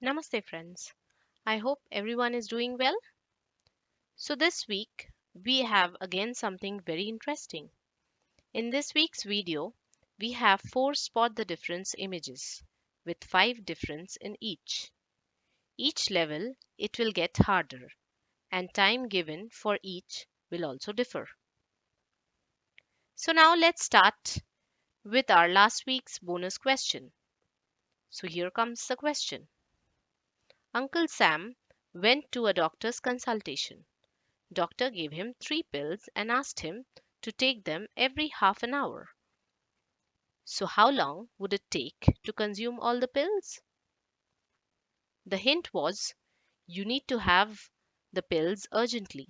Namaste, friends. I hope everyone is doing well. So, this week we have again something very interesting. In this week's video, we have four spot the difference images with five difference in each. Each level it will get harder, and time given for each will also differ. So, now let's start with our last week's bonus question. So, here comes the question. Uncle Sam went to a doctor's consultation. Doctor gave him three pills and asked him to take them every half an hour. So how long would it take to consume all the pills? The hint was you need to have the pills urgently.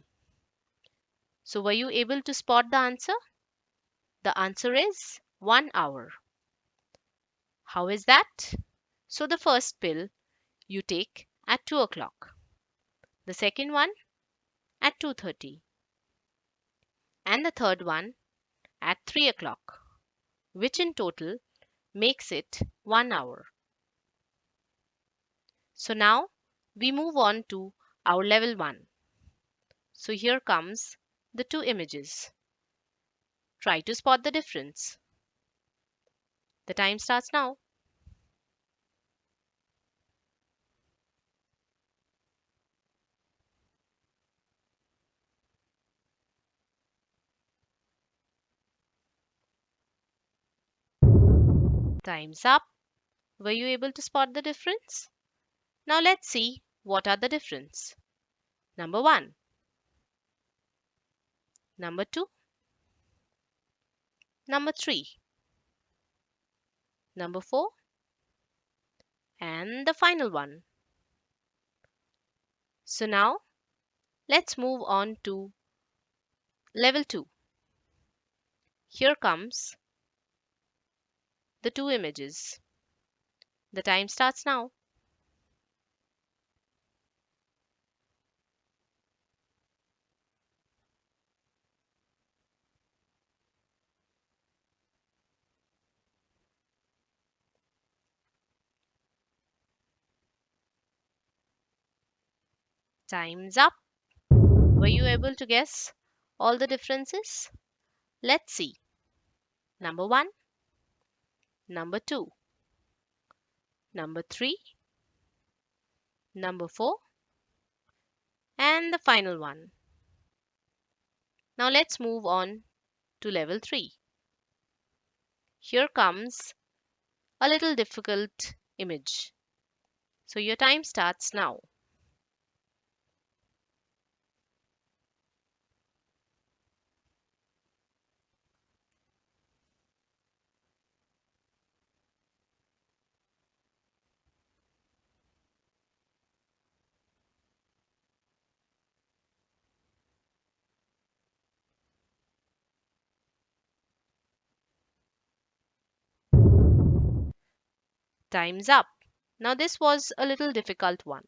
So were you able to spot the answer? The answer is 1 hour. How is that? So the first pill you take at 2 o'clock, the second one at 2:30, and the third one at 3 o'clock, which in total makes it 1 hour. So now we move on to our level 1. So here comes the two images. Try to spot the difference. The time starts now. Time's up. Were you able to spot the difference? Now let's see what are the difference. Number 1, number 2, number 3, number 4, and the final one. So now let's move on to level 2. Here comes the two images. The time starts now. Time's up. Were you able to guess all the differences? Let's see. Number 1, number 2, number 3, number 4, and the final one. Now let's move on to level 3. Here comes a little difficult image. So your time starts now. Time's up. Now this was a little difficult one.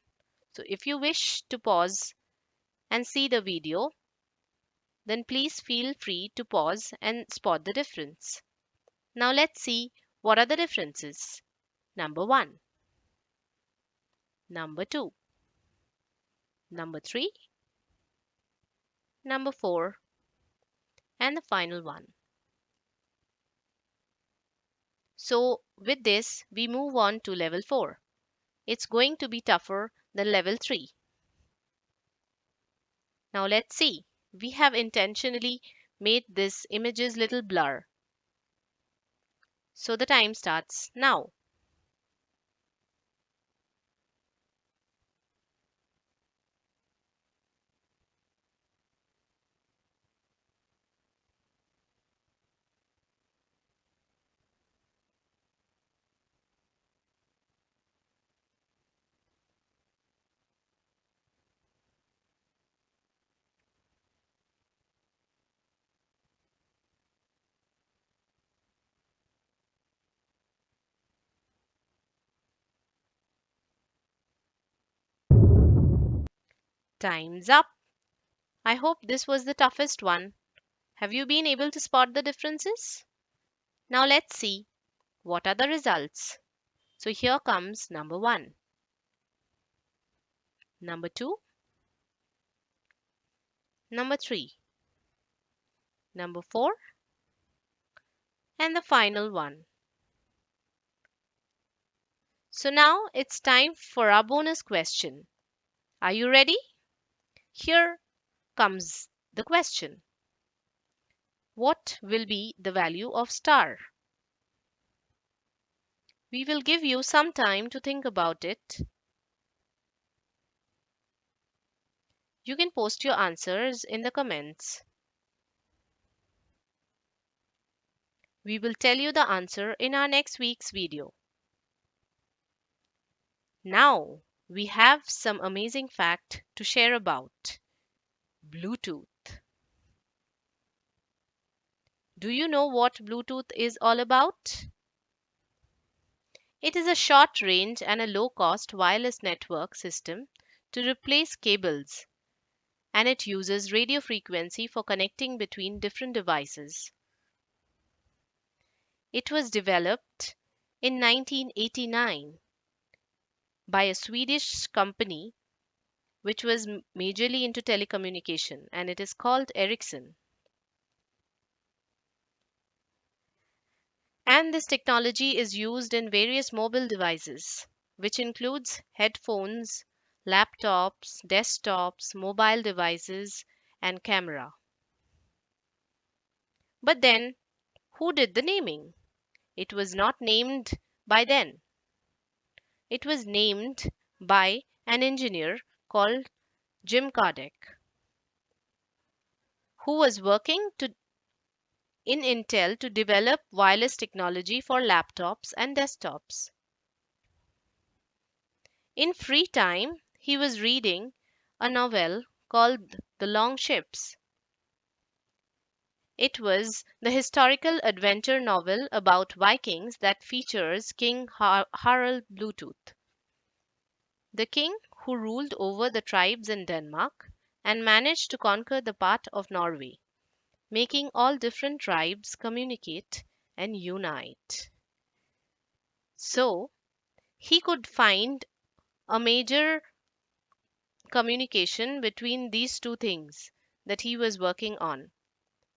So if you wish to pause and see the video, then please feel free to pause and spot the difference. Now let's see what are the differences. Number 1, number 2, number 3, number 4, and the final one. So with this, we move on to level 4. It's going to be tougher than level 3. Now let's see. We have intentionally made this image's little blur. So the time starts now. Time's up. I hope this was the toughest one. Have you been able to spot the differences? Now let's see what are the results. So here comes number 1. number 2, number 3, number 4, and the final one. So now it's time for our bonus question. Are you ready? Here comes the question. What will be the value of star? We will give you some time to think about it. You can post your answers in the comments. We will tell you the answer in our next week's video. Now, we have some amazing fact to share about Bluetooth. Do you know what Bluetooth is all about? It is a short range and a low cost wireless network system to replace cables, and it uses radio frequency for connecting between different devices. It was developed in 1989 by a Swedish company which was majorly into telecommunication, and it is called Ericsson. And this technology is used in various mobile devices, which includes headphones, laptops, desktops, mobile devices, and camera. But then, who did the naming? It was not named by then. It was named by an engineer called Jim Kardec, who was working in Intel to develop wireless technology for laptops and desktops. In free time, he was reading a novel called The Long Ships. It was the historical adventure novel about Vikings that features King Harald Bluetooth, the king who ruled over the tribes in Denmark and managed to conquer the part of Norway, making all different tribes communicate and unite. So, he could find a major communication between these two things that he was working on.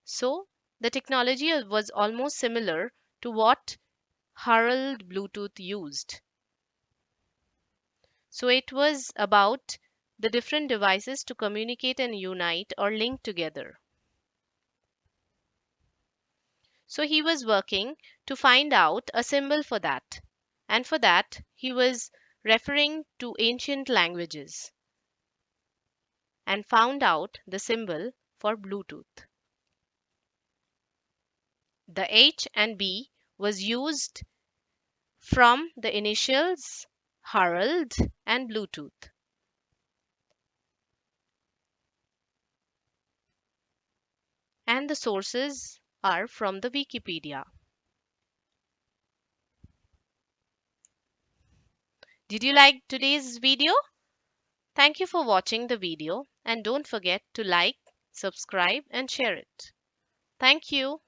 So, the technology was almost similar to what Harald Bluetooth used. So, it was about the different devices to communicate and unite or link together. So, he was working to find out a symbol for that. And for that, he was referring to ancient languages and found out the symbol for Bluetooth. The H and B was used from the initials Harald and Bluetooth. And the sources are from the Wikipedia. Did you like today's video? Thank you for watching the video, and don't forget to like, subscribe and share it. Thank you.